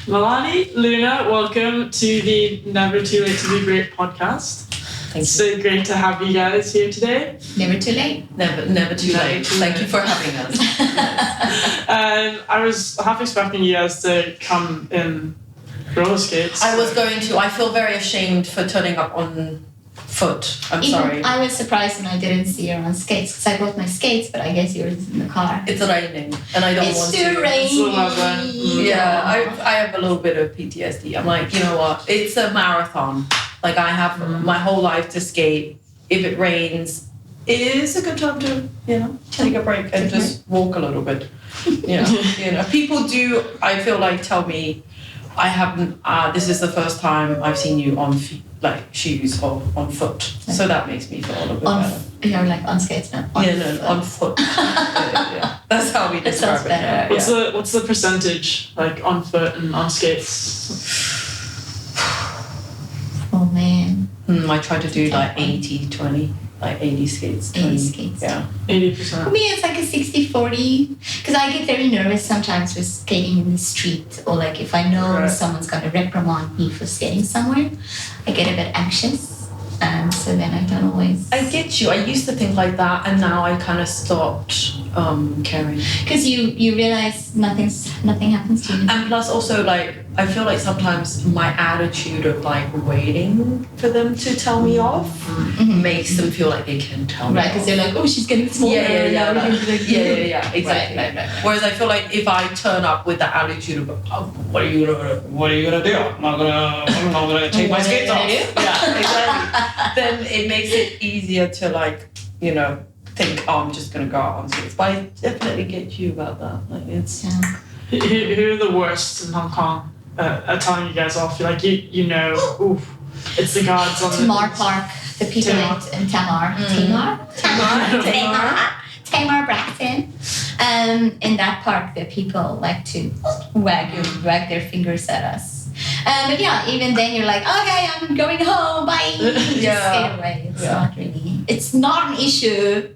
Milanie Luna, welcome to the Never Too Late to Be Great podcast. Thank you. It's so great to have you guys here today. Never too late. Never too late. Thank you for having us. I was half expecting you guys to come in roller skates. I was going to. I feel very ashamed for turning up on foot. I'm sorry. I was surprised when I didn't see her on skates because I bought my skates, but I guess yours is in the car. It's raining, and I don't want to. It's too rainy. Yeah, I have a little bit of PTSD. I'm like, you know what? It's a marathon. Like I have my whole life to skate. If it rains, it is a good time to, take a break and just walk a little bit. People do. I feel like tell me, I haven't. This is the first time I've seen you on shoes or on foot, so that makes me feel a little bit better. You're like on skates now. On foot. Yeah. That's how we describe it. Better. What's the percentage like on foot and on skates? Oh man. I try to do like 80-20, like 80 skates. 80 skates. Yeah. 80%. For me, it's like a 60-40 because I get very nervous sometimes with skating in the street, or like if I know someone's going to reprimand me for skating somewhere, I get a bit anxious. So then I don't always. I get you. I used to think like that, and now I kind of stopped caring. Because you realize nothing happens to you. And plus, also like I feel like sometimes my attitude of like waiting for them to tell me off makes them feel like they can tell me. Right, because they're like, oh, she's getting smaller. Yeah. Exactly. Right. Whereas I feel like if I turn up with the attitude of, what are you gonna do? I'm not gonna take my skates off. Yeah, exactly. Then it makes it easier to think, I'm just gonna go out on skates. But I definitely get you about that. Like it's. Yeah. Who are the worst in Hong Kong at telling you guys off? Like it's the guards on Tamar Park, the people in Tamar. Tamar Braxton. In that park, the people like to wag their fingers at us. But yeah, even then you're like, okay, I'm going home, bye. Just skate away. It's not an issue,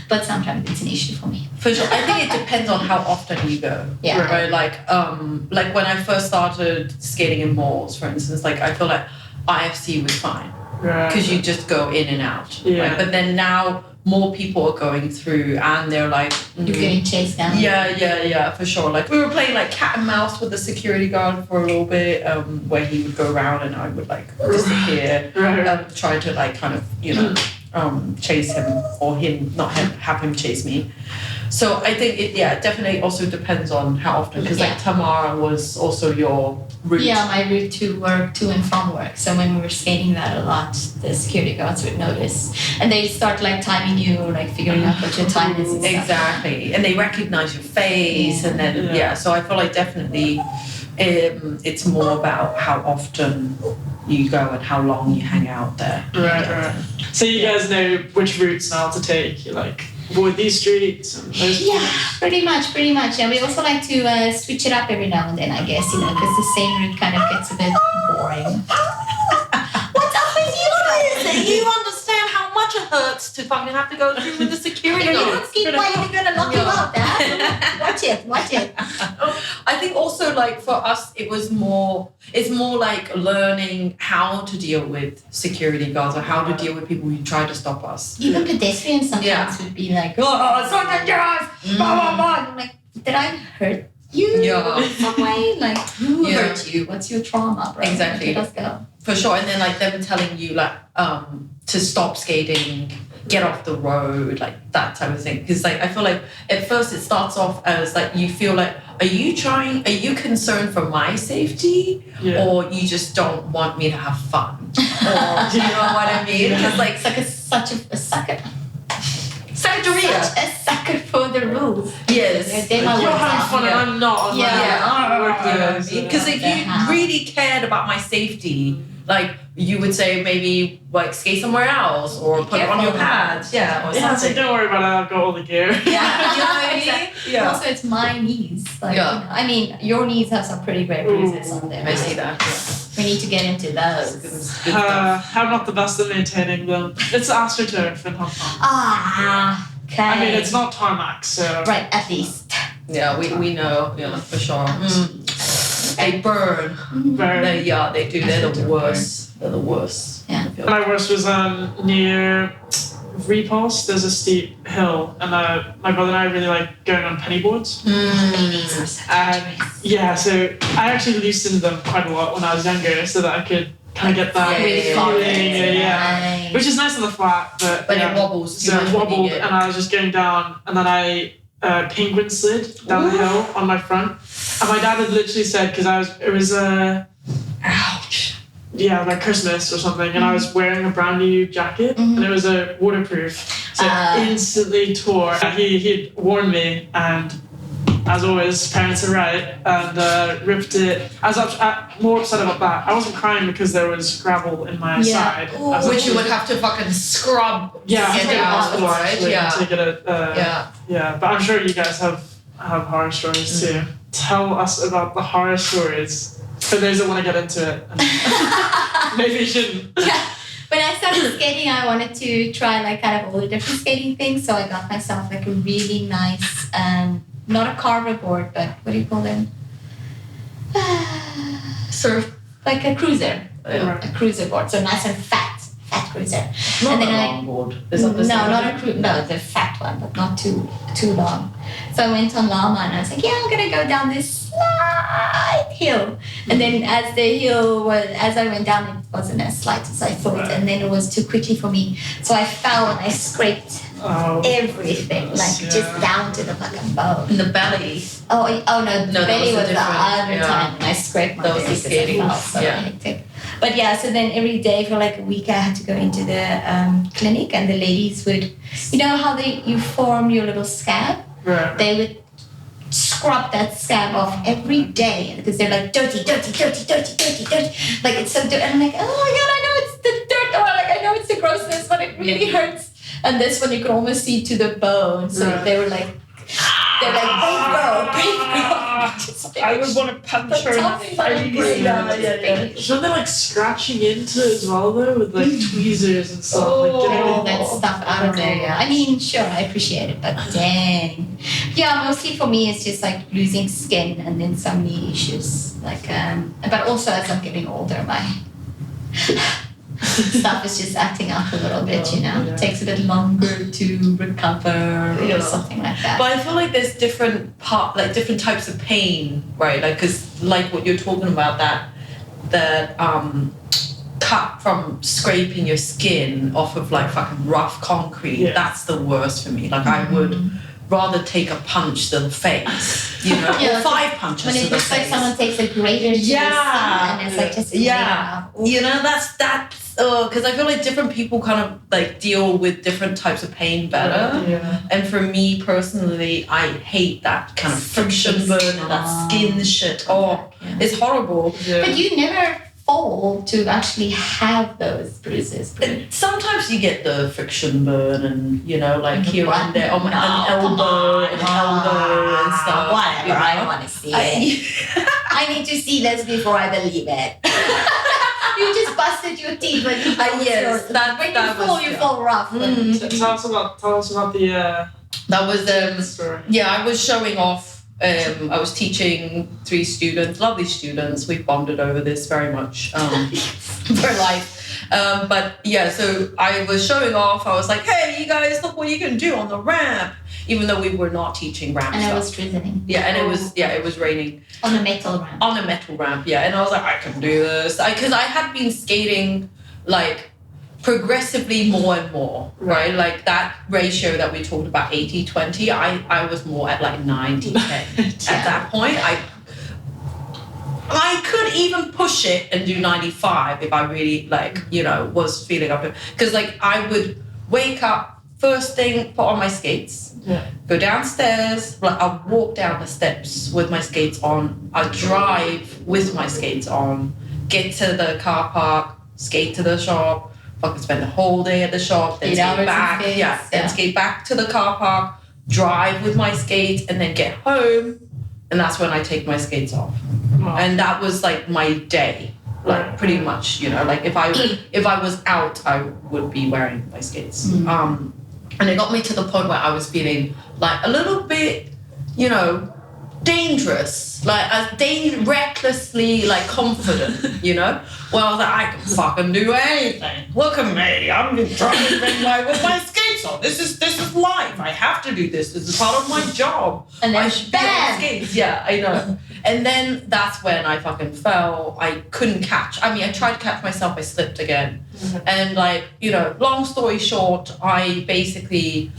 but sometimes it's an issue for me. For sure. I think it depends on how often you go. Yeah. Right? Like when I first started skating in malls, for instance, like I feel like IFC was fine. Because you just go in and out. Yeah. Right? But then now more people are going through and they're like... You're getting chased down. Yeah, for sure. Like we were playing like cat and mouse with the security guard for a little bit, where he would go around and I would like disappear, try to like kind of, chase him or him, not have him chase me. So I think it definitely also depends on how often, because like Tamara was also your route. Yeah, my route to work, to and from work. So when we were skating that a lot, the security guards would notice. And they start like timing you, like figuring out what your time is and Exactly. And they recognize your face and then, so I feel like definitely it's more about how often you go and how long you hang out there. Right. So you guys know which routes now to take, like avoid these streets and those pretty much. And we also like to switch it up every now and then, I guess, because the same route kind of gets a bit boring. What's up with you? You understand how much it hurts to fucking have to go through with the security guard. You don't see why you're going to lock you up, Dad. Watch it. I think also like for us, it's more like learning how to deal with security guards or how to deal with people who try to stop us. Even pedestrians sometimes would be like, oh, it's not dangerous, blah, blah, blah. And I'm like, did I hurt you in some way? Like, who hurt you? What's your trauma, bro? Exactly. Okay, let's go. For sure. And then like them telling you like to stop skating, get off the road, like that type of thing. Because like I feel like at first it starts off as like you feel like, are you concerned for my safety, or you just don't want me to have fun? Or do you know what I mean? Because like Such a sucker. Such a sucker for the rules. Yes. You're having fun and I'm not. Because if you really cared about my safety, like you would say maybe like skate somewhere else or put it on your pads. Or something. So don't worry about it, I've got all the gear. You know what I mean? Yeah. Also, it's my knees. Like, I mean, your knees have some pretty great bruises on them. I see that. We need to get into those. I'm not the best at maintaining them. It's AstroTurf in Hong Kong. Okay. I mean, it's not tarmac, so... Right, at least. Yeah, we know, for sure. they burn. Very. They do. They're the worst. They're the worst. Yeah. My worst was near Repulse. There's a steep hill, and my brother and I really like going on penny boards. Babies are so dangerous. So I actually loosened them quite a lot when I was younger, so that I could kind of get that Nice. which is nice on the flat, but it wobbles. So it wobbled, and I was just going down, and then I penguin slid down the hill on my front, and my dad had literally said, because it was Ouch. yeah, like Christmas or something, and I was wearing a brand new jacket, and it was a waterproof, so it instantly tore. He'd warned me, and as always, parents are right, and ripped it. I was more upset about that. I wasn't crying because there was gravel in my side. Which you would have to fucking scrub. Yeah, to I get did out, hospital right? actually Yeah. to get it. Yeah, but I'm sure you guys have horror stories too. Tell us about the horror stories for those that want to get into it. Maybe you shouldn't. Yeah. When I started skating, I wanted to try like kind of all the different skating things. So I got myself like a really nice, not a carver board, but what do you call them? Surf. Like a cruiser. Yeah. A cruiser board. So nice and fat cruiser. Not and a then longboard. Is that the no, same? not a cruiser. No, it's a fat one, but not too long. So I went on Llama and I was like, yeah, I'm gonna go down this slight hill. And then as I went down, it wasn't as slight as I thought, and then it was too quickly for me. So I fell and I scraped everything, like just down to the fucking bone. In the belly. Oh no, the that belly was was the other different- time when I scraped my That was belly the because I skating. fell, so Yeah. hectic. But yeah, so then every day for like a week I had to go into the clinic, and the ladies would, you know how you form your little scab? Right. They would scrub that scab off every day because they're like dirty. Like it's so dirty. And I'm like, oh my god, I know it's the dirt, or like I know it's the grossness, but it really hurts. And this one you could almost see to the bone. So they were like, brave girl. I would want to punch her in the face. Yeah. So they're like scratching into it as well though, with like tweezers and stuff. Getting all Like, that stuff out of there. Yeah. I mean, sure, I appreciate it, but dang. Yeah, mostly for me, it's just like losing skin and then some knee issues. Like, but also as I'm getting older, my stuff is just acting up a little bit. You know, it takes a bit longer to recover or something like that. But I feel like there's different types of pain, right? Like, because like what you're talking about, that cut from scraping your skin off of like fucking rough concrete. That's the worst for me. Like I would rather take a punch than face, you know, or 5 punches. When it looks like someone takes a grater to your skin and it's like just you know, that's because I feel like different people kind of like deal with different types of pain better. Yeah. And for me personally, I hate that kind of friction burn and that skin shit. It's horrible. Yeah. But you never fall to actually have those bruises. Sometimes you get the friction burn and, you know, like here and there, on an elbow and stuff. Whatever, you know? I want to see it. I need to see this before I believe it. You just busted your teeth when you fall. Yes, when you fall rough. Tell us about the That was story. yeah, I was showing off. I was teaching 3 students, lovely students. We bonded over this very much for life. But yeah, so I was showing off. I was like, hey, you guys, look what you can do on the ramp. Even though we were not teaching ramp And stuff. it was drizzling. Yeah, and it was raining. On a metal ramp. On a metal ramp, yeah. And I was like, I can do this. Because I had been skating like progressively more and more, right? Like that ratio that we talked about, 80-20, I was more at like 90-10. At that point, I could even push it and do 95 if I really like, you know, was feeling up it. Because like I would wake up, first thing, put on my skates, go downstairs, like I'll walk down the steps with my skates on, I drive with my skates on, get to the car park, skate to the shop, fucking spend the whole day at the shop, then skate back, then skate back to the car park, drive with my skates, and then get home, and that's when I take my skates off. Wow. And that was like my day, like pretty much, you know, like if I was out, I would be wearing my skates. And it got me to the point where I was feeling like a little bit, you know, dangerous, like recklessly like confident, you know. Well, I was like, I can fucking do anything. Look at me, I'm driving like with my skates on. This is life. I have to do this. This is part of my job. And then I should be on skates. Yeah, I know. And then that's when I fucking fell. I couldn't catch. I mean, I tried to catch myself. I slipped again. And like, you know, long story short, I basically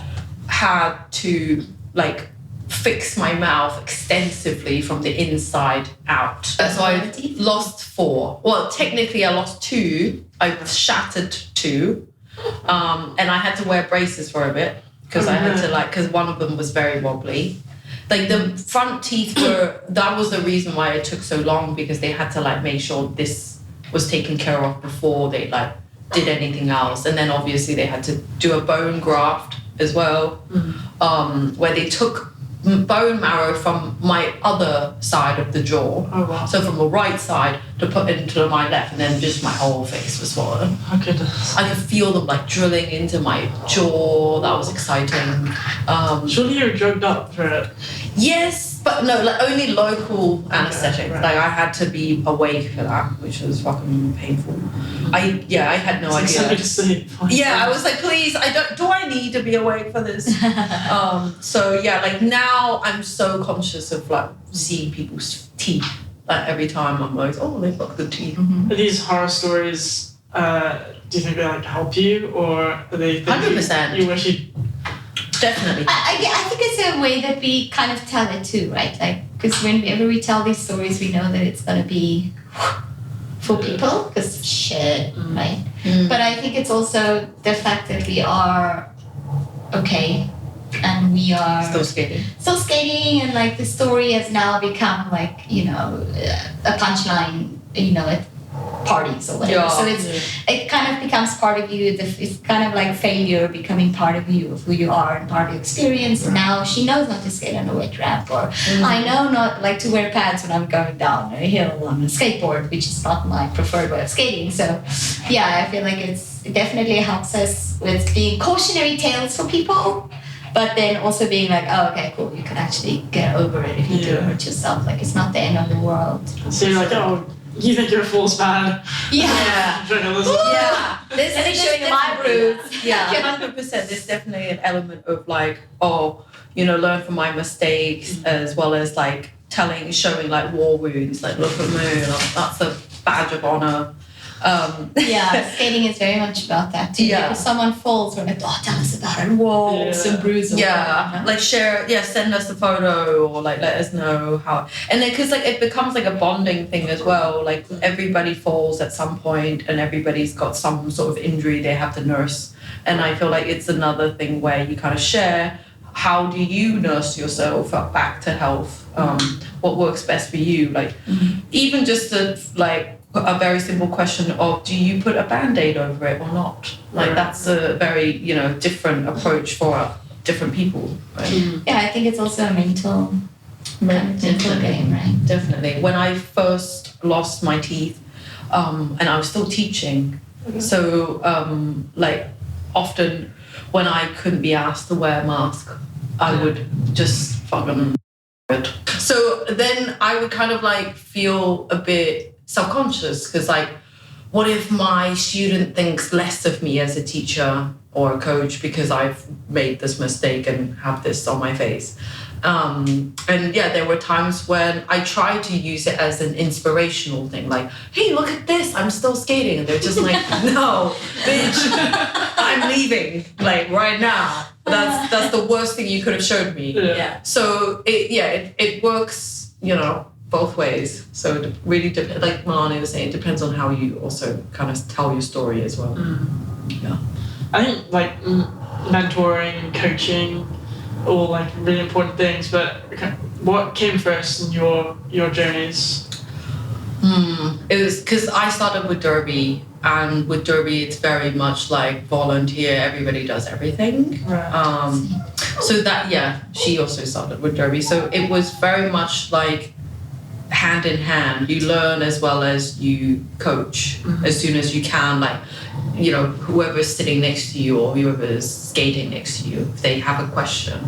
had to like fix my mouth extensively from the inside out. So I lost 4. Well, technically I lost 2. I shattered 2. And I had to wear braces for a bit because I had to because one of them was very wobbly. Like the front teeth that was the reason why it took so long, because they had to like make sure this was taken care of before they like did anything else. And then obviously they had to do a bone graft as well, where they took bone marrow from my other side of the jaw. Oh, wow. So from the right side to put into my left, and then just my whole face was swollen. Oh, goodness. I could feel them like drilling into my jaw. That was exciting. Surely you were drugged up for it. Yes, but no, like only local anesthetic. Right. Like I had to be awake for that, which was fucking painful. I had no idea. Something to sleep. Yeah, I was like, please, do I need to be awake for this? So yeah, like now I'm so conscious of like seeing people's teeth. Like every time I'm like, oh, they've got good teeth. Are these horror stories, do you think they like help you, or are they 100%. You wish you... Definitely. I think it's a way that we kind of tell it too, right? Like, because whenever we tell these stories, we know that it's going to be for people, because shit, right? But I think it's also the fact that we are okay, and we are Still skating, and like the story has now become like, you know, a punchline, you know, at parties or whatever. So it kind of becomes part of you. It's kind of like failure becoming part of you, of who you are and part of your experience. And now she knows not to skate on a wet ramp, or I know not like to wear pads when I'm going down a hill on a skateboard, which is not my preferred way of skating. So yeah, I feel like it definitely helps us with being cautionary tales for people, but then also being like, oh, okay, cool, you can actually get over it if you do hurt yourself. Like, it's not the end of the world. So you're like, oh, you think you're a fool's man? Yeah. Yeah. Let me show you my roots. Yeah, 100%. There's definitely an element of like, oh, you know, learn from my mistakes, as well as like showing like war wounds. Like, look at me, that's a badge of honor. Yeah, skating is very much about that too. Yeah. If someone falls, we're like, oh, tell us about it. Whoa, some bruises. Yeah, like send us a photo, or like let us know how. And then because like it becomes like a bonding thing as well. Like everybody falls at some point, and everybody's got some sort of injury they have to nurse. And I feel like it's another thing where you kind of share. How do you nurse yourself back to health? What works best for you? Like even just a very simple question of, do you put a Band-Aid over it or not? Like that's a very, you know, different approach for different people. Right? Yeah, I think it's also a mental game, right? Definitely. When I first lost my teeth, and I was still teaching, so like often when I couldn't be asked to wear a mask, I would just fucking it. So then I would kind of like feel a bit self-conscious, because like, what if my student thinks less of me as a teacher or a coach because I've made this mistake and have this on my face? And yeah, there were times when I tried to use it as an inspirational thing, like, hey, look at this, I'm still skating. And they're just like, no, bitch, I'm leaving, like, right now. That's the worst thing you could have showed me. Yeah. So it works, you know, both ways. So it really depends, like Milanie was saying, it depends on how you also kind of tell your story as well. Yeah. I think like mentoring and coaching, all like really important things, but what came first in your journeys? It was because I started with Derby, and with Derby it's very much like volunteer, everybody does everything. Right. So that, yeah, she also started with Derby. So it was very much like hand in hand. You learn as well as you coach as soon as you can. Like, you know, whoever's sitting next to you or whoever's skating next to you, if they have a question,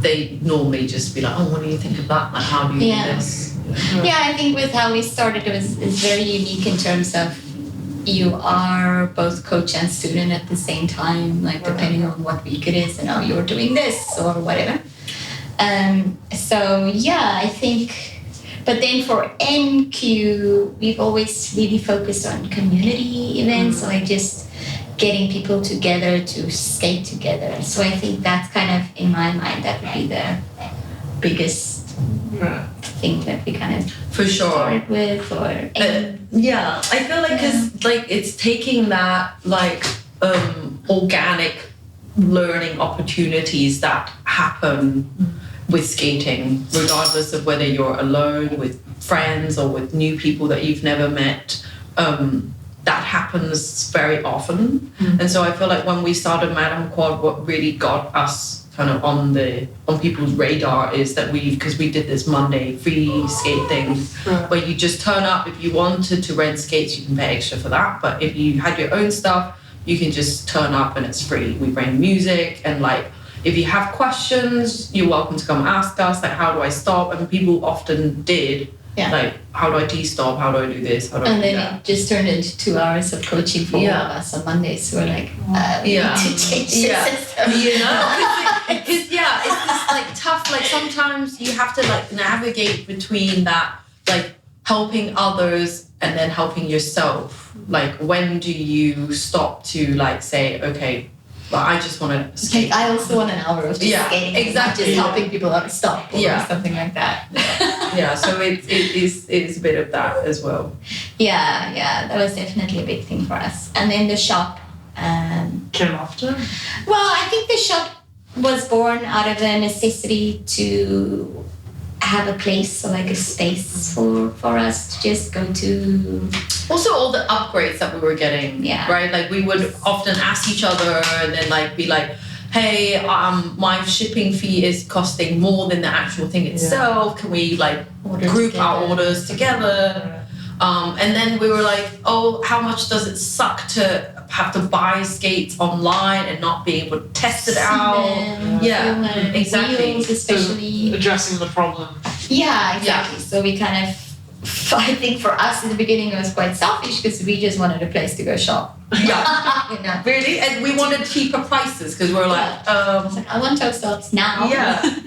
they normally just be like, oh, what do you think of that? Like, how do you do this? Yeah, I think with how we started, it's very unique in terms of you are both coach and student at the same time, like depending on what week it is, and now you're doing this or whatever. So yeah, I think, but then for NQ, we've always really focused on community events, like just getting people together to skate together. So I think that's kind of, in my mind, that would be the biggest thing that we kind of for sure started with, or I feel like it's taking that like organic learning opportunities that happen with skating, regardless of whether you're alone, with friends, or with new people that you've never met. That happens very often. And so I feel like when we started Madam Quad, what really got us kind of on people's radar is that because we did this Monday free skate thing, where you just turn up. If you wanted to rent skates, you can pay extra for that, but if you had your own stuff, you can just turn up and it's free. We bring music, and like if you have questions, you're welcome to come ask us, like, how do I stop? And people often did. Like, how do I de-stop? How do I do this? How do I do that? And then it just turned into 2 hours of coaching for all of us on Mondays. So we're like, we need to change the system. You know? Because, it's just like tough. Like sometimes you have to like navigate between that, like helping others and then helping yourself. Like, when do you stop to like say, okay, but I just want to skate. Like, I also want an hour of just skating. Exactly. Just helping people out stop or something like that. So it is a bit of that as well. Yeah, that was definitely a big thing for us. And then the shop. Came after? Well, I think the shop was born out of a necessity to have a place, so like a space for us to just go to. Also, all the upgrades that we were getting, right? Like, we would often ask each other and then like be like, hey, my shipping fee is costing more than the actual thing itself. Can we like group our orders together? And then we were like, oh, how much does it suck to have to buy skates online and not be able to test it out? Exactly. Wheels, especially addressing the problem. Yeah, exactly. So we kind of, I think for us in the beginning it was quite selfish because we just wanted a place to go shop. Really? And we wanted cheaper prices because we're like, I want toe stops now.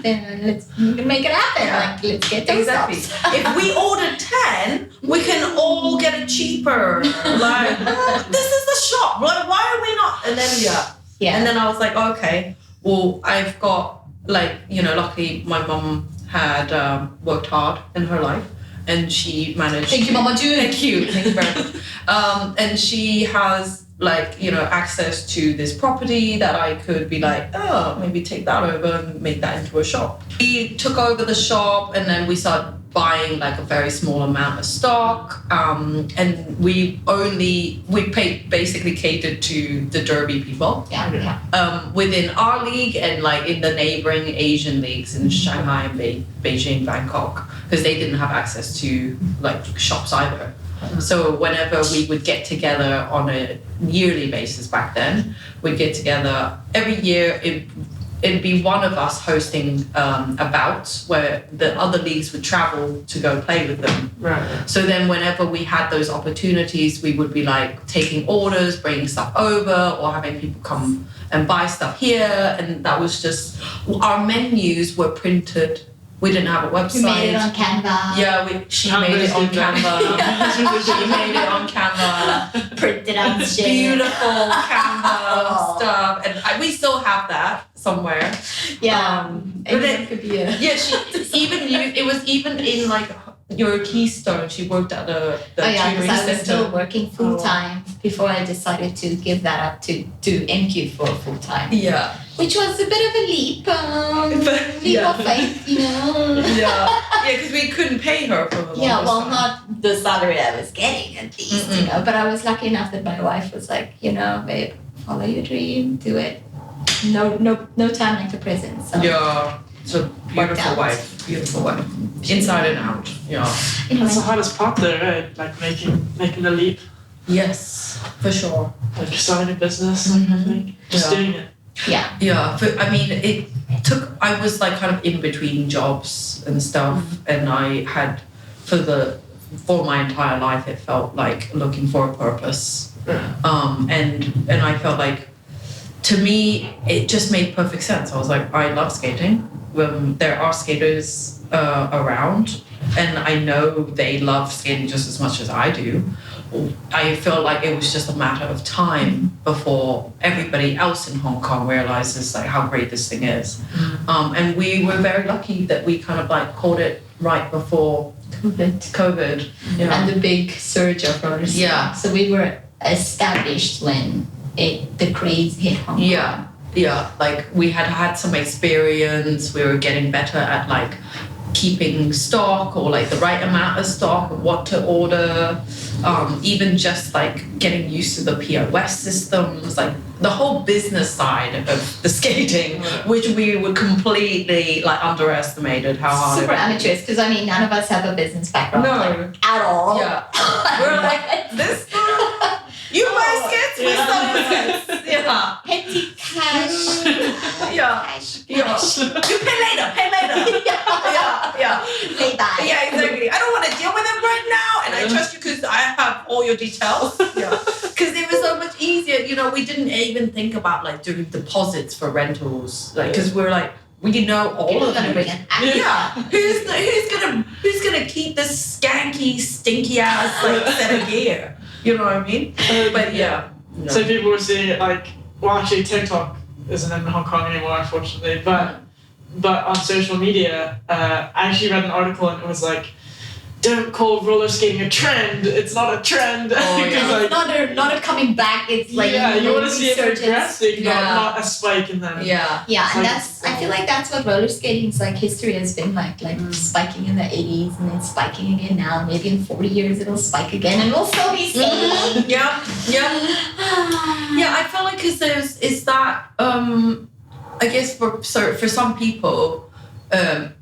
Then let's make it happen. Like, let's get toe stops. If we order 10, we can all get it cheaper. Like, this is the shop. Why are we not? And then and then I was like, okay, well, I've got like, luckily my mum had worked hard in her life. And she managed. Thank you, Mama June. Thank you very much. And she has access to this property that I could be like, oh, maybe take that over and make that into a shop. We took over the shop, and then we started buying like a very small amount of stock. And we basically catered to the Derby people. Within our league and like in the neighboring Asian leagues in Shanghai and Beijing, Bangkok, because they didn't have access to like shops either. So whenever we would get together on a yearly basis back then, we'd get together every year. It'd be one of us hosting a bout where the other leagues would travel to go play with them. Right. So then whenever we had those opportunities, we would be like taking orders, bringing stuff over, or having people come and buy stuff here. And that was just, our menus were printed. We didn't have a website. We made it on Canva. Yeah, she made it on Canva. She made it on Canva. Printed out shit. Beautiful Canva stuff. And we still have that somewhere. But it could be it was even in like your Keystone. She worked at the tutoring I was still center. working full time before I decided to give that up to do NQ for full time. Yeah. Which was a bit of a leap of faith, because we couldn't pay her for the longest time. Not the salary I was getting at least, But I was lucky enough that my wife was like, babe, follow your dream, do it. No time like the present. So it's a beautiful wife, inside and out. That's the hardest part there, right? Like making the leap. Yes, for sure. Like starting a business, like I think. Just doing it. Yeah. Yeah, but I mean, I was like kind of in between jobs and stuff, and I had, for my entire life, it felt like looking for a purpose. And I felt like, to me, it just made perfect sense. I was like, I love skating. There are skaters around, and I know they love skating just as much as I do. I feel like it was just a matter of time before everybody else in Hong Kong realizes like how great this thing is. And we were very lucky that we kind of like caught it right before COVID. Yeah. And the big surge of roller skating. Yeah. So we were established when the craze hit Hong Kong. Yeah, like we had some experience. We were getting better at like keeping stock or like the right amount of stock, what to order, even just like getting used to the POS systems, like the whole business side of the skating, which we were completely like underestimated how hard Super it was. amateurs, because I mean none of us have a business background like, at all. Yeah. We're like, this you buy skates with someone. Yeah. Petty cash. Yeah. Cash. You pay later. Yeah. Lay back. Yeah, exactly. I don't want to deal with it right now, and I trust you because I have all your details. Yeah. Because it was so much easier. You know, we didn't even think about like doing deposits for rentals, like because we're like, we know all of them. Yeah. Who's gonna keep this skanky, stinky ass like set of gear? You know what I mean? But yeah. No. So people were seeing it like, well, actually TikTok isn't in Hong Kong anymore, unfortunately, but on social media, I actually read an article and it was like, don't call roller skating a trend. It's not a trend. Oh, yeah. It's not a coming back. It's like you want to see it progressing, yeah. not a spike in them. Yeah. Yeah, and like, I feel like that's what roller skating's like history has been like spiking in the 80s and then spiking again now. Maybe in 40 years it'll spike again and we'll still be skating. Yeah. I feel like because is that I guess for some people.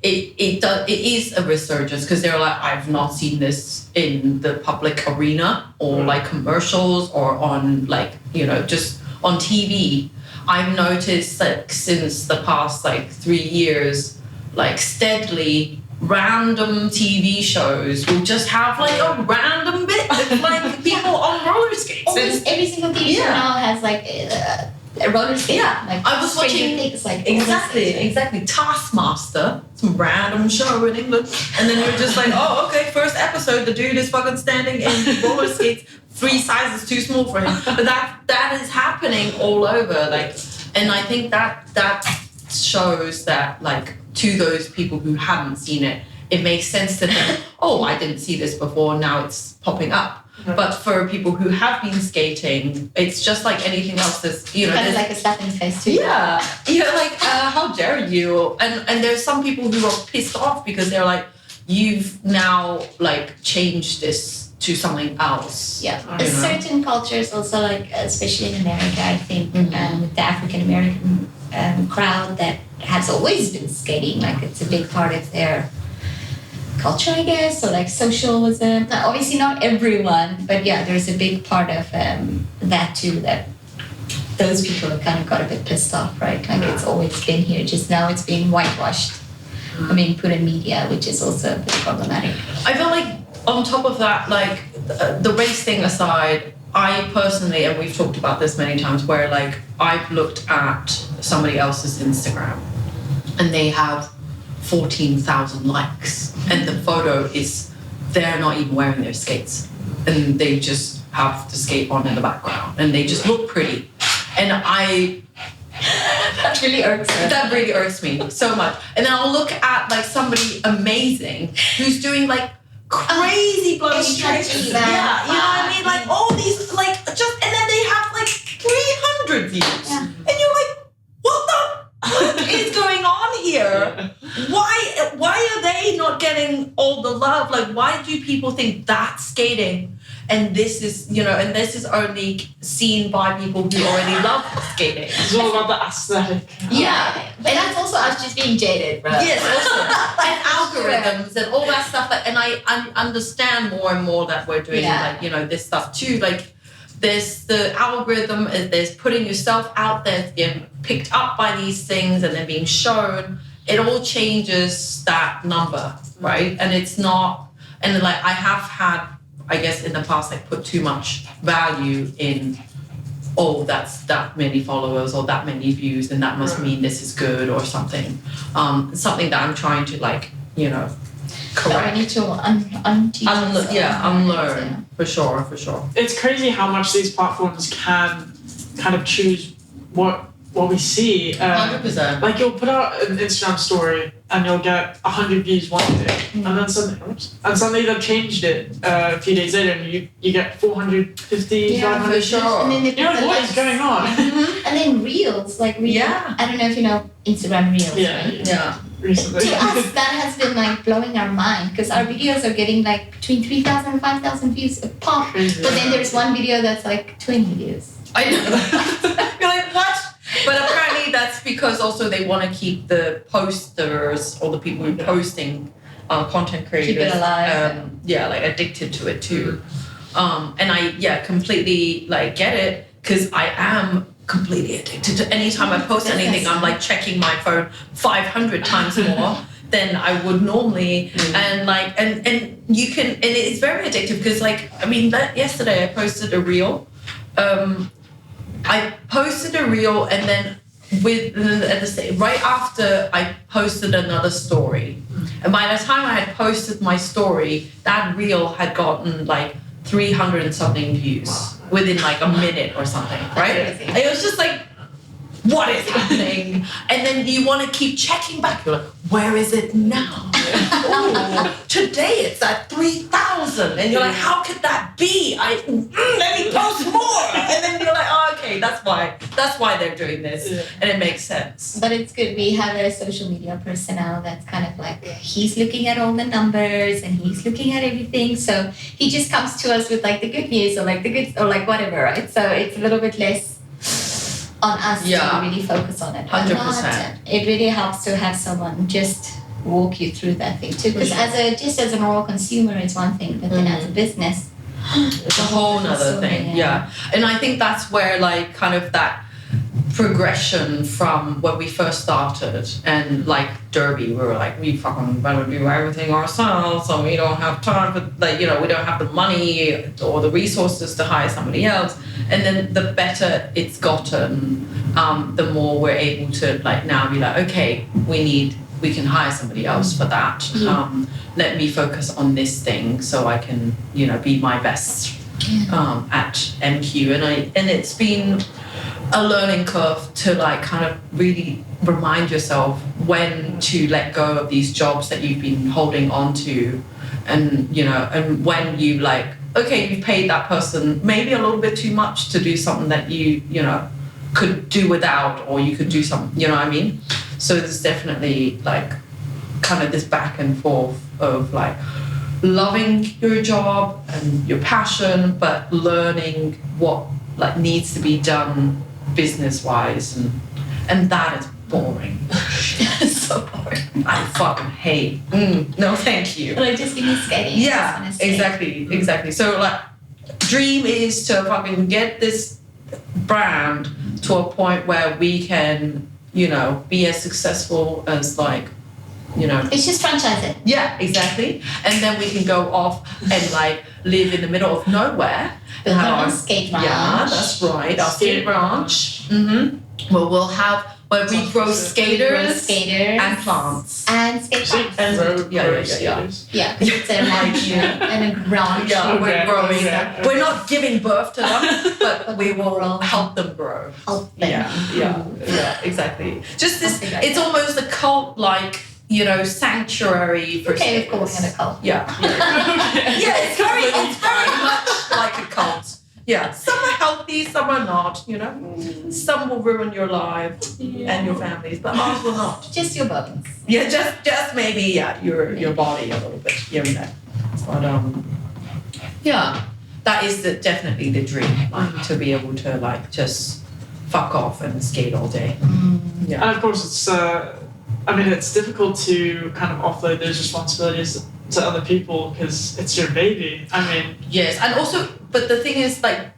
It is a resurgence because they're like, I've not seen this in the public arena or like commercials or on like, you know, just on TV. I've noticed that since the past like 3 years, like steadily random TV shows will just have like a random bit of like people on roller skates. Almost every single TV show now has like a roller skate. Yeah, like I was watching things like exactly Taskmaster, some random show in England, and then you're just like, oh, okay, first episode, the dude is fucking standing in roller skates 3 sizes too small for him. But that is happening all over, like, and I think that shows that like to those people who haven't seen it, it makes sense to think, oh, I didn't see this before, now it's popping up. But for people who have been skating, it's just like anything else. That's, you know, kind of like a slap in the face too. Yeah, like how dare you? And there's some people who are pissed off because they're like, you've now like changed this to something else. Yeah, a certain cultures also like, especially in America, I think, with the African American crowd that has always been skating. Like it's a big part of their culture, I guess, or like socialism. Obviously not everyone, but yeah, there's a big part of that too, that those people have kind of got a bit pissed off, right? Like it's always been here, just now it's being whitewashed. I mean, put in media, which is also a bit problematic. I feel like on top of that, like the race thing aside, I personally, and we've talked about this many times, where like I've looked at somebody else's Instagram and they have 14,000 likes, and the photo is they're not even wearing their skates, and they just have the skate on in the background, and they just look pretty, and that really irks me so much. And then I'll look at like somebody amazing who's doing like crazy bloody tricks. Yeah, you know what I mean? Like all these like just, and then they have like 300 views, and you're like, what is going on here? Why are they not getting all the love? Like, why do people think that's skating? And this is, you know, and this is only seen by people who already love skating. It's all about the aesthetic. Yeah. And that's also us just being jaded, bro. Yes, also. And algorithms and all that stuff. And I understand more and more that we're doing, like, you know, this stuff too. Like, there's the algorithm, there's putting yourself out there, getting picked up by these things and then being shown. It all changes that number, right? And it's not, and like I have had, I guess in the past, like put too much value in, oh, that's that many followers or that many views and that must mean this is good or something. Something that I'm trying to like, you know, correct. So we need to unlearn, for sure. It's crazy how much these platforms can kind of choose what we see. 100%. Like you'll put out an Instagram story and you'll get 100 views one day, and then suddenly they've changed it a few days later, and you get 450, 500 for sure. And then they You're like, what is going on? And then reels, like I don't know if you know Instagram reels, right? Yeah. Recently. To us, that has been like blowing our mind because our videos are getting like between 3,000 and 5,000 views a pop. Crazy. But then there's one video that's like 20 views. I know. You're like, what? But apparently that's because also they want to keep the posters or the people who are posting content creators. Keep it alive. Like addicted to it too. And I completely like get it because I am completely addicted to anytime I post anything, I'm like checking my phone 500 times more than I would normally. And like, and you can, and it's very addictive because like, I mean, yesterday I posted a reel. I posted a reel and then right after I posted another story. And by the time I had posted my story, that reel had gotten like 300 and something views within like a minute or something, right? And it was just like, what is happening? And then you want to keep checking back. You're like, where is it now? Oh, today it's at 3,000. And you're like, how could that be? Let me post more. And then you're like, oh, okay, that's why they're doing this. Yeah. And it makes sense. But it's good. We have a social media personnel that's kind of like, he's looking at all the numbers and he's looking at everything. So he just comes to us with like the good news or like the good, or like whatever, right? So it's a little bit less on us to really focus on it. 100%. It really helps to have someone just walk you through that thing too. Because as a normal consumer, it's one thing, but then as a business, it's a whole nother thing. Yeah. And I think that's where like kind of that progression from when we first started and like Derby, we were like, we fucking better do everything ourselves, so we don't have time for like, you know, we don't have the money or the resources to hire somebody else. And then the better it's gotten, the more we're able to like now be like, okay, we can hire somebody else for that. Let me focus on this thing so I can, you know, be my best at MQ. And it's been a learning curve to like kind of really remind yourself when to let go of these jobs that you've been holding on to, and you know, and when you like, okay, you paid that person maybe a little bit too much to do something that you know could do without, or you could do something, you know what I mean? So there's definitely like kind of this back and forth of like loving your job and your passion, but learning what like needs to be done business-wise, and that is boring. It's so boring. I fucking hate. No, thank you. Like just give me skating. Yeah, exactly. So like, dream is to fucking get this brand to a point where we can, you know, be as successful as like, you know. It's just franchise it. Yeah, exactly. And then we can go off and like live in the middle of nowhere. Build our skate ranch. Yeah, that's right. Our skate ranch. Well, we'll have where we grow skaters and plants and skate parks. And road Yeah. Yeah, because it's a ranch and a ranch. Yeah, we're growing them. We're not giving birth to them, but we will help them grow. Help them. Yeah, exactly. Just this, it's almost a cult-like, you know, sanctuary for okay, of course, in a cult. Yeah, it's very much like a cult. Yeah, some are healthy, some are not, you know. Some will ruin your life and your families, but ours will not. Just your bones. Yeah, just maybe, your body a little bit here and there. But yeah, that is definitely the dream, like to be able to like just fuck off and skate all day. Yeah, and of course it's it's difficult to kind of offload those responsibilities to other people because it's your baby. I mean, yes, and also, but the thing is, like,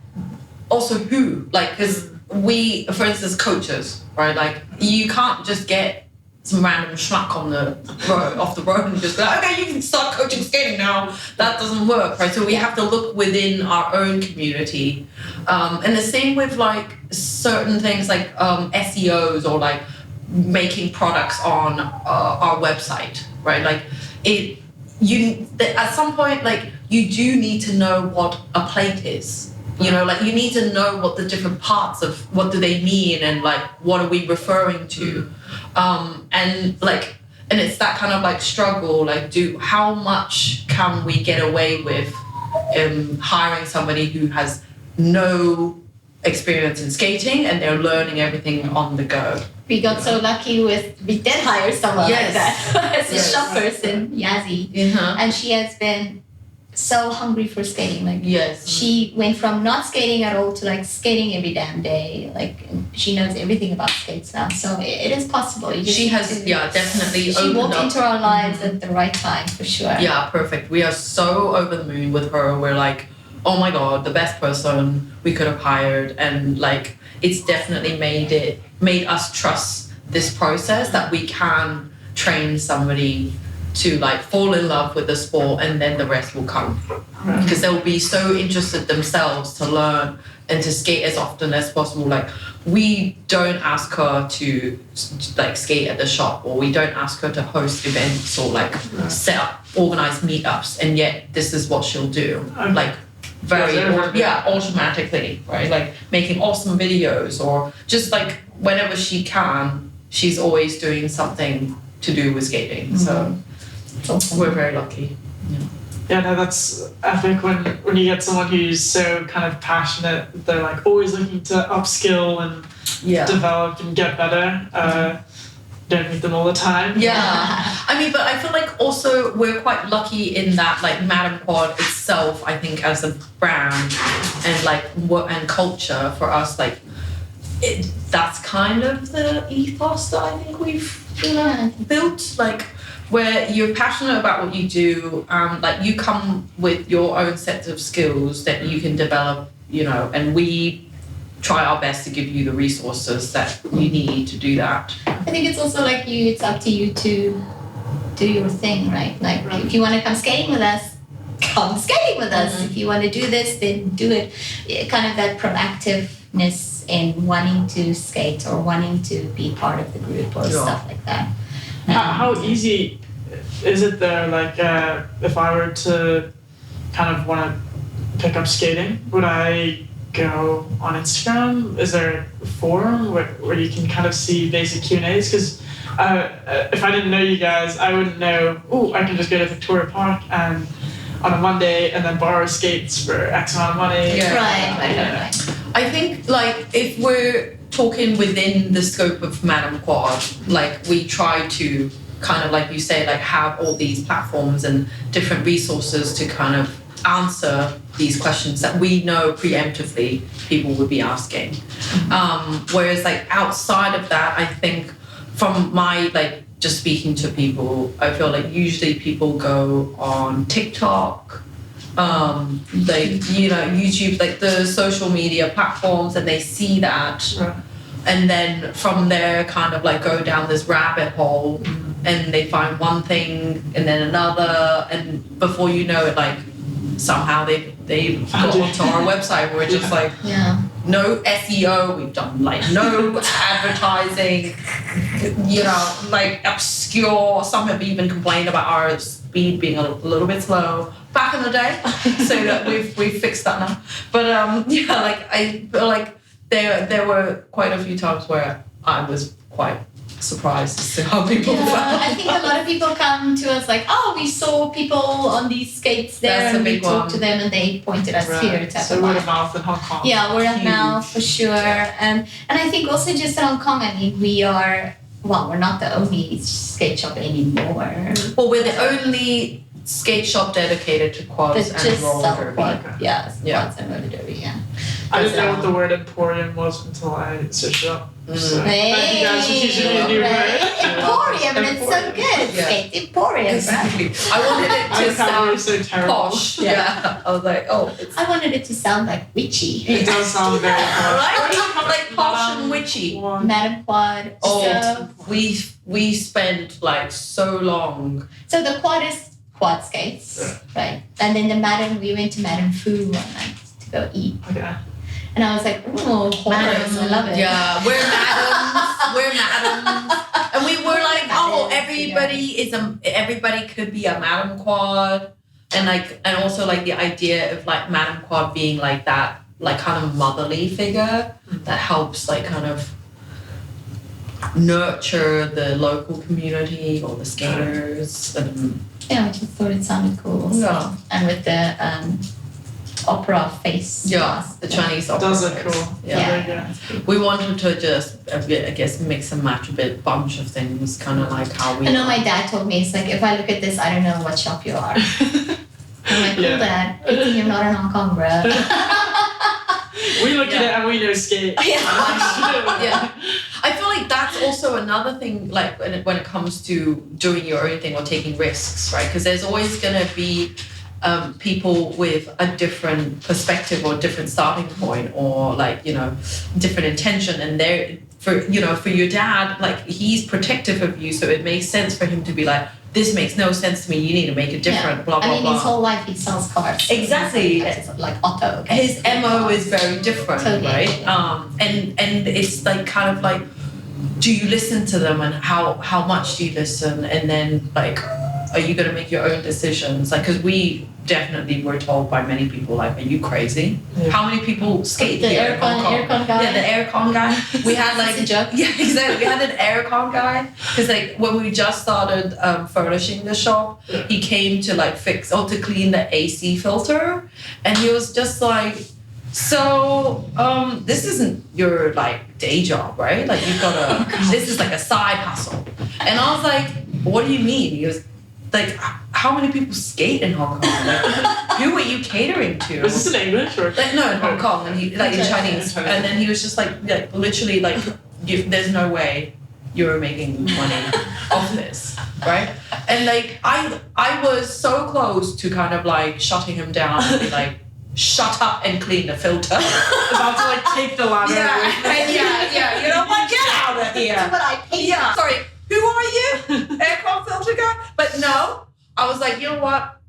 also who, like, because we, for instance, coaches, right? Like, you can't just get some random schmuck on the road, off the road and just be like, okay, you can start coaching skating now. That doesn't work, right? So we have to look within our own community. And the same with like certain things like SEOs or like making products on our website, right? Like at some point, like you do need to know what a plate is. You know, like you need to know what the different parts of what do they mean and like what are we referring to, and it's that kind of like struggle. Like, how much can we get away with hiring somebody who has no experience in skating and they're learning everything on the go? We got so lucky we did hire someone like that as a shop person, Yazzie, and she has been so hungry for skating. Like, she went from not skating at all to like skating every damn day. Like, she knows everything about skates now, so it is possible. She has definitely. She walked into our lives at the right time for sure. Yeah, perfect. We are so over the moon with her. We're like, oh my god, the best person we could have hired, and like it's definitely made us trust this process that we can train somebody to like fall in love with the sport, and then the rest will come, because they'll be so interested themselves to learn and to skate as often as possible. Like, we don't ask her to like skate at the shop, or we don't ask her to host events or like organize meetups, and yet this is what she'll do. Like automatically, right? Like making awesome videos, or just like whenever she can, she's always doing something to do with skating. So we're very lucky. Yeah, no, that's epic when you get someone who's so kind of passionate. They're like always looking to upskill and develop and get better. Don't meet them all the time. Yeah, I mean, but I feel like also we're quite lucky in that, like Madame Quad itself, I think as a brand and like and culture for us, like that's kind of the ethos that I think we've built, like where you're passionate about what you do, like you come with your own sets of skills that you can develop, and we try our best to give you the resources that you need to do that. I think it's also like it's up to you to do your thing, right? Like if you want to come skating with us, come skating with us. If you want to do this, then do it. Kind of that proactiveness in wanting to skate or wanting to be part of the group or stuff like that. How easy is it there? Like, if I were to kind of want to pick up skating, would I go on Instagram? Is there a forum where you can kind of see basic Q&As? Because if I didn't know you guys, I wouldn't know, I can just go to Victoria Park and on a Monday and then borrow skates for X amount of money. Yeah. Right. I think like if we're talking within the scope of Madame Quad, like we try to kind of, like you say, like have all these platforms and different resources to kind of answer these questions that we know preemptively people would be asking. Whereas like outside of that, I think from my like just speaking to people, I feel like usually people go on TikTok, like YouTube, like the social media platforms, and they see that. Right. And then from there kind of like go down this rabbit hole, and they find one thing and then another, and before you know it, like somehow they got onto our website. We're just like no SEO, we've done like no advertising, like obscure. Some have even complained about our speed being a little bit slow back in the day, so that we've fixed that now. But like I feel like there were quite a few times where I was quite surprised as to how people felt. I think a lot of people come to us like, we saw people on these skates there. That's and a we big talked one. to them and they pointed us here. So word of mouth in Hong Kong. Yeah, word of mouth for sure. And I think also just in Hong Kong, I mean, we're not the only skate shop anymore. Well, we're the only skate shop dedicated to quads and roller derby. Quads and roller derby, I didn't know what the word emporium was until I searched it up. So, Hey, thank you guys for teaching me a new word. Emporium, and it's so good. Yeah. It's emporium, Exactly. I wanted it to sound so terrible. posh. Yeah. I was like, oh, it's I wanted it to sound like witchy. It does sound very right? Like posh and witchy. Madam Quad. Oh, So, we spent like so long. so the quad is quad skates, right? And then the Madam, we went to Madam Fu one night to go eat. Okay. And I was like, oh, horrors, I love it. Yeah, we're madams. And we were like, oh, everybody could be a Madam Quad. And also like the idea of like Madam Quad being like that, like kind of motherly figure that helps like kind of nurture the local community or the skaters. And Yeah, I just thought it sounded cool. Yeah. And with the opera face. mask. the Chinese opera. Does it face. cool. Yeah. We wanted to just, I guess, mix and match a bunch of things, kind of like how we. I know my dad told me, it's like, if I look at this, I don't know what shop you are. I'm like, cool, Dad. You're not in Hong Kong, bro. We look at it and we know skate. Yeah. I feel like that's also another thing, like when it comes to doing your own thing or taking risks, right? Because there's always going to be people with a different perspective or different starting point or like, different intention. And they're, for your dad, like he's protective of you. So it makes sense for him to be like, this makes no sense to me. You need to make it different, blah, blah, blah. His whole life he sells cars. Exactly. Like Otto. His MO is very different, Totally. right? And it's like kind of like, do you listen to them and how much do you listen? And then like, are you going to make your own decisions? Like, because we definitely were told by many people, like, are you crazy? Yeah. How many people skate here in Hong Kong? Aircon guy. Yeah, the aircon guy. We had like, a joke. Yeah, exactly. We had an aircon guy because like when we just started furnishing the shop, he came to like fix or to clean the AC filter, and he was just like, so this isn't your like day job, right? Like you've got this is like a side hustle. And I was like, what do you mean? He was like, how many people skate in Hong Kong? Like, who are you catering to? Was this in English or? Like, no, in Hong Kong, and he like in Chinese. And then he was just like literally like, there's no way you're making money off this, right? And like I was so close to kind of like shutting him down and be like, shut up and clean the filter. About to like take the ladder. Yeah. You know what? Get out of here. That's what I paid. Yeah. Sorry. Who are you? Aircon filter guy? But no, I was like, you know what?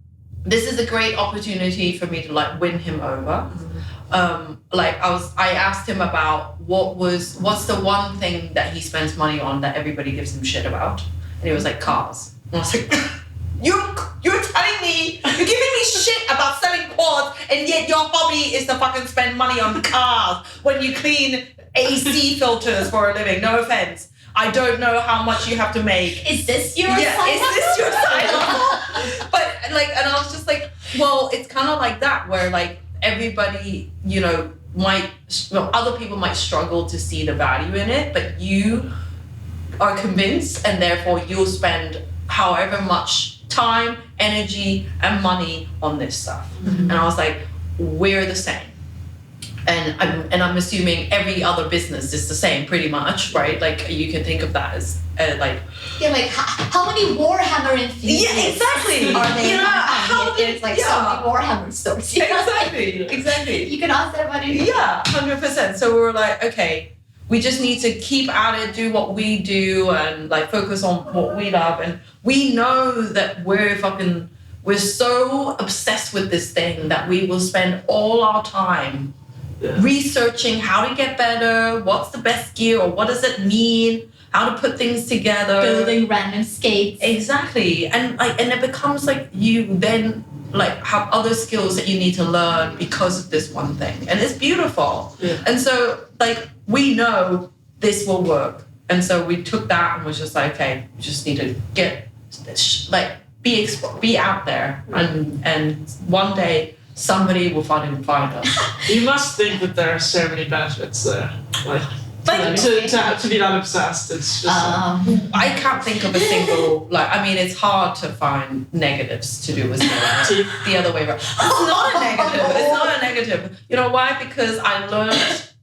This is a great opportunity for me to like win him over. I asked him about what's the one thing that he spends money on that everybody gives him shit about, and he was like cars. And I was like, you're telling me you're giving me shit about selling quads, and yet your hobby is to fucking spend money on cars when you clean AC filters for a living. No offense. I don't know how much you have to make. Is this your side hustle? But like, and I was just like, well, it's kind of like that where like everybody, other people might struggle to see the value in it, but you are convinced, and therefore you'll spend however much time, energy, and money on this stuff. Mm-hmm. And I was like, we're the same. And I'm assuming every other business is the same, pretty much, right? Like you can think of that as like. Yeah, like how many Warhammer enthusiasts? Yeah, exactly. Are there? There's like so many Warhammer stores. Exactly. You can ask that about it. Yeah, 100%. So we were like, okay, we just need to keep at it, do what we do, and like focus on what we love. And we know that we're so obsessed with this thing that we will spend all our time. Yeah. Researching how to get better, what's the best gear, or what does it mean, how to put things together, building random skates. Exactly. And it becomes like you then like have other skills that you need to learn because of this one thing, and it's beautiful. Yeah. And so like we know this will work, and so we took that and was just like, okay, we just need to get like be out there, and one day somebody will find us. You must think that there are so many benefits there. Like, to be that obsessed, it's just I can't think of a single, like, I mean, it's hard to find negatives to do with skating. The other way around. It's not a negative. It's not a negative. You know why? Because I learned,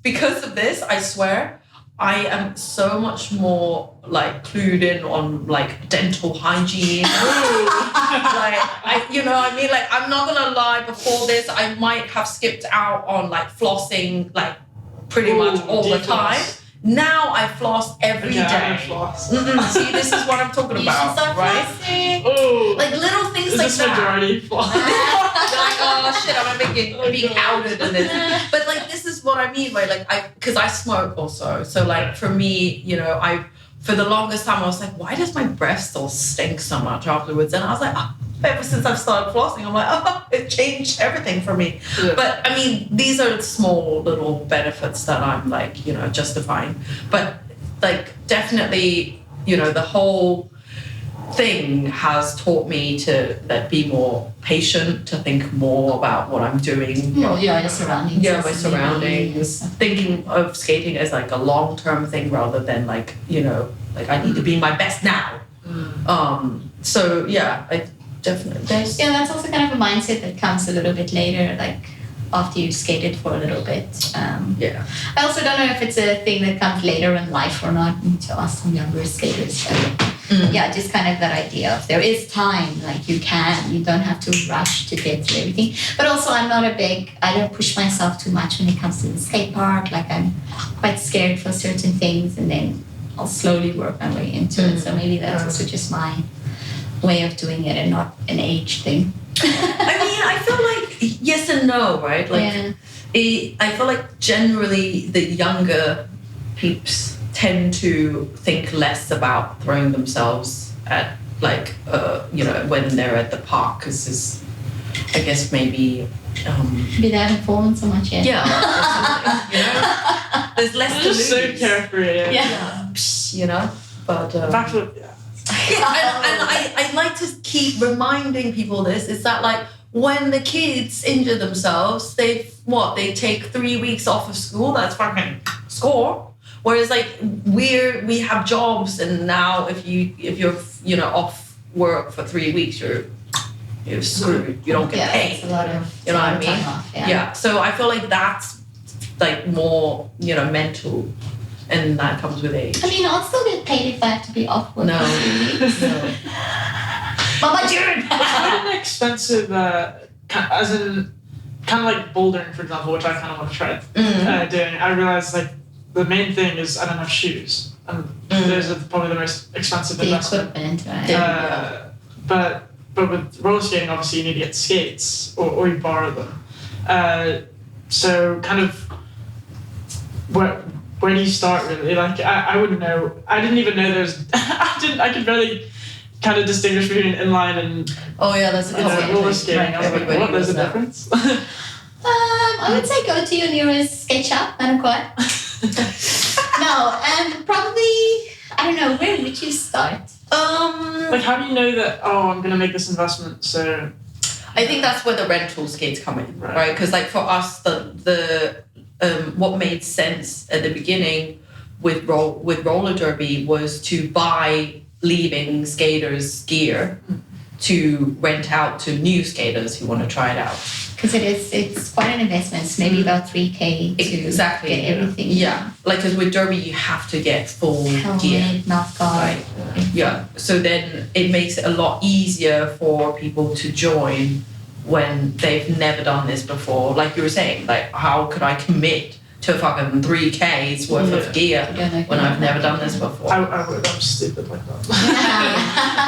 because of this, I swear, I am so much more like clued in on like dental hygiene. Like, you know what I mean? Like, I'm not gonna lie, before this, I might have skipped out on like flossing like pretty much all the time. Now I floss every day. I floss. See, this is what I'm talking about, right? Oh, like little things is like this that. majority floss? You're like, oh shit, I'm being outed in this. But like, this is what I mean, right? Like, because I smoke also. So like, for me, you know, for the longest time, I was like, why does my breath still stink so much afterwards? And I was like, ever since I've started flossing, I'm like, oh, it changed everything for me. Yeah. But I mean, these are small little benefits that I'm like, you know, justifying. But like, definitely, you know, the whole thing has taught me to be more patient, to think more about what I'm doing. Your surroundings. Yeah, my surroundings. Thinking of skating as like a long-term thing rather than like, you know, like I need to be my best now. So yeah, I definitely. That's also kind of a mindset that comes a little bit later, like after you've skated for a little bit. Yeah. I also don't know if it's a thing that comes later in life or not. To ask some younger skaters. Yeah, just kind of that idea of there is time, like you don't have to rush to get through everything. But also I don't push myself too much when it comes to the skate park. Like I'm quite scared for certain things and then I'll slowly work my way into it. So maybe that's also just my way of doing it and not an age thing. I mean, I feel like yes and no, right? Like I feel like generally the younger peeps tend to think less about throwing themselves at like you know, when they're at the park, because it's, I guess maybe they haven't fallen so much yet. Yeah, you know, there's less to lose. So carefree. Yeah. You know, but back to and I like to keep reminding people this is that like when the kids injure themselves, they take 3 weeks off of school. That's fucking score. Whereas like we have jobs, and now if you're you know off work for 3 weeks, you're screwed. You don't get paid. It's a lot of you know what I mean? time off, yeah. So I feel like that's like more, you know, mental, and that comes with age. I mean, I'll still get paid if I have to be off work. No. Mama June. It's quite an expensive, as in kind of like bouldering, for example, which I kind of want to try doing. I realized like the main thing is I don't have shoes, and those are probably the most expensive investment. Equipment, right? But with roller skating, obviously you need to get skates or you borrow them. So kind of where do you start really? Like I wouldn't know. I didn't even know there's. I could barely kind of distinguish between inline and that's a good roller skating. I was like, what? There's a difference. I would say go to your nearest skate shop, and quite. No, probably I don't know. Where would you start? Like, how do you know that? Oh, I'm gonna make this investment. So, I think that's where the rental skates come in, right? Because like for us, the what made sense at the beginning with roller derby was to buy leaving skaters gear to rent out to new skaters who want to try it out. Because it's quite an investment. It's maybe about $3,000 to get everything. Yeah, like because with derby you have to get full gear. Helmet, mouth guard. Right. Yeah. So then it makes it a lot easier for people to join when they've never done this before. Like you were saying, like how could I commit to fucking $3,000 worth of gear when I've never done this before? I'm stupid like that.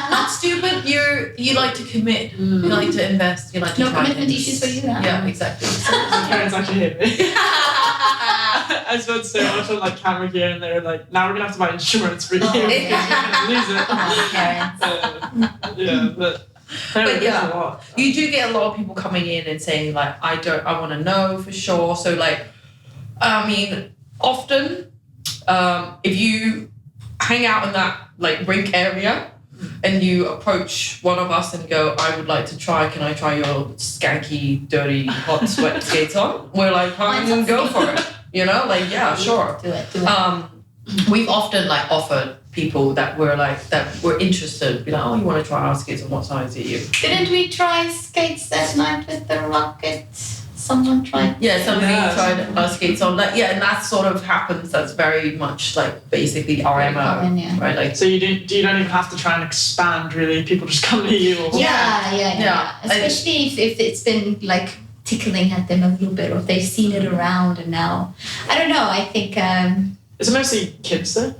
Not stupid. You like to commit. You like to invest. You like to no try commitment things. issues for you now. Yeah, exactly. My parents actually hit me. I spent so much on like camera gear, and they were like, "Now we're gonna have to buy insurance for you because you're gonna lose it." But yeah, you do get a lot of people coming in and saying like, I want to know for sure. So like, I mean, often if you hang out in that like rink area and you approach one of us and go, I would like to try, can I try your skanky, dirty, hot sweat skates on? We're like, go for it. you know, like, yeah, sure. Do it. We've often like offered people that were interested, be like, oh, you want to try our skates, and what size are you? Didn't we try skates that night with the rocket? Someone tried. Yeah, somebody tried our skates on that. Yeah, and that sort of happens. That's very much like basically RMO, common, right? Like, So you don't even have to try and expand, really. People just come to you. Or Yeah. Especially if it's been like tickling at them a little bit, or if they've seen it around, and now, I don't know. I think. Is it mostly kids though?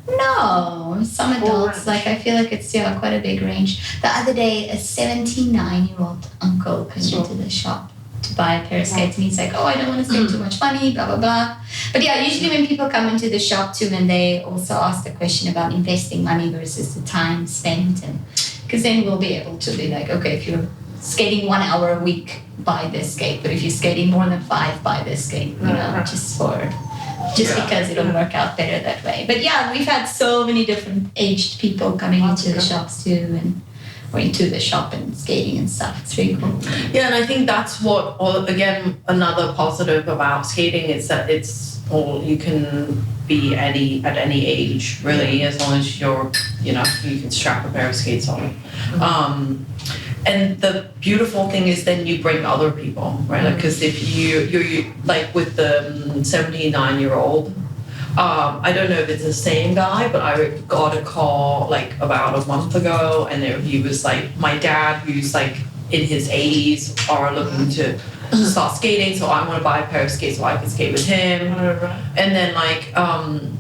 No, some adults. Like, I feel like it's quite a big range. The other day, a 79-year-old uncle came into the shop to buy a pair of skates, and he's like, oh, I don't want to spend too much money, blah, blah, blah. But yeah, usually when people come into the shop too, and they also ask the question about investing money versus the time spent, and because then we'll be able to be like, okay, if you're skating 1 hour a week, buy this skate, but if you're skating more than 5, buy this skate, you know, just because it'll work out better that way. But yeah, we've had so many different aged people coming into the shops too, or into the shop and skating and stuff. It's really cool. Yeah, and I think that's what, again, another positive about skating is that you can be at any age, really, as long as you can strap a pair of skates on. And the beautiful thing is then you bring other people, right? Because if you're like with the 79-year-old, I don't know if it's the same guy, but I got a call like about a month ago, and he was like, my dad, who's like in his 80s, are looking to start skating, so I want to buy a pair of skates so I can skate with him. And then like, and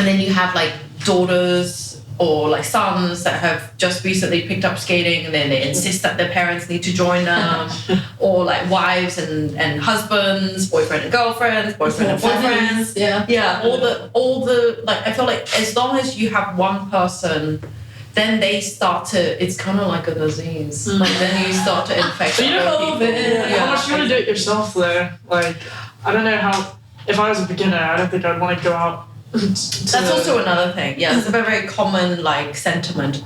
then you have like daughters or like sons that have just recently picked up skating, and then they insist that their parents need to join them, or like wives and husbands, boyfriend and girlfriends, boyfriend and boyfriends. Yeah. All the like, I feel like as long as you have one person, then they start to, it's kind of like a disease. Like then you start to infect other people. How much you want to do it yourself though? Like, I don't know if I was a beginner, I don't think I'd want to go out. That's also another thing. Yeah, it's a very common like sentiment.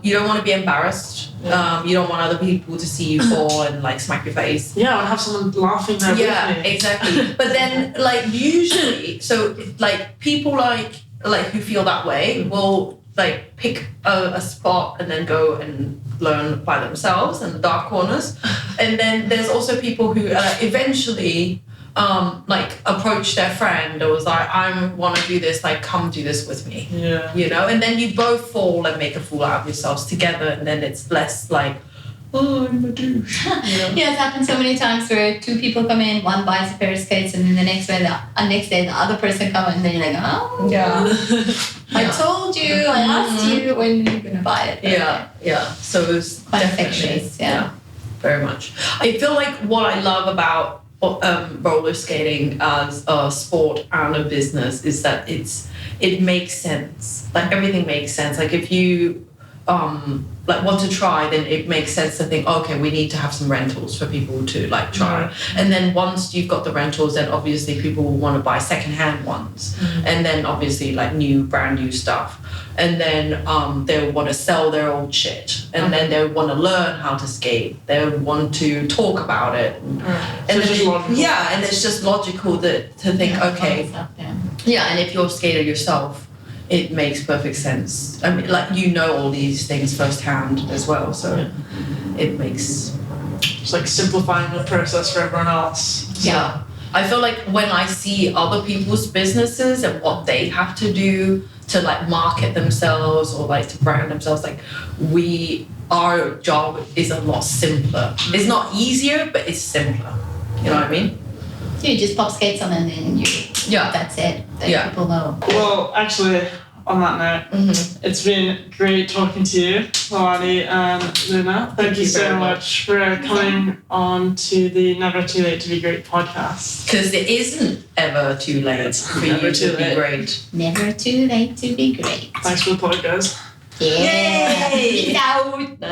You don't want to be embarrassed. You don't want other people to see you fall and like smack your face. Yeah, and have someone laughing there. Yeah, exactly. But then like usually, so like people like who feel that way will like pick a spot and then go and learn by themselves in the dark corners. And then there's also people who eventually like approach their friend or was like, I want to do this, like come do this with me. Yeah. You know, and then you both fall and make a fool out of yourselves together, and then it's less like, oh, I'm a douche. You know? Yeah, it's happened so many times where 2 people come in, one buys a pair of skates, and then the next day the other person comes, and then you're like, oh, yeah. I told you, I asked you when you're gonna buy it. Yeah. So it was quite definitely, infectious. Yeah, very much. I feel like what I love about roller skating as a sport and a business is that it makes sense. Like everything makes sense. Like if you like want to try, then it makes sense to think, okay, we need to have some rentals for people to like try. And then once you've got the rentals, then obviously people will want to buy secondhand ones, and then obviously like brand new stuff. And then they'll want to sell their old shit, and then they'll want to learn how to skate. They'll want to talk about it, and it's just logical. and it's just logical to think, okay, and if you're a skater yourself, it makes perfect sense. I mean, like all these things firsthand as well, so it makes just like simplifying the process for everyone else. Yeah, I feel like when I see other people's businesses and what they have to do to like market themselves or like to brand themselves, like our job is a lot simpler. It's not easier, but it's simpler. You know what I mean? You just pop skates on and then that's it. Then people know. Well, actually, on that note, it's been great talking to you, Milanie and Luna. Thank you so much for coming on to the Never Too Late to Be Great podcast. Because it isn't ever too late for you to be great. Never too late to be great. Thanks for the plug, guys. Yeah. Peace out.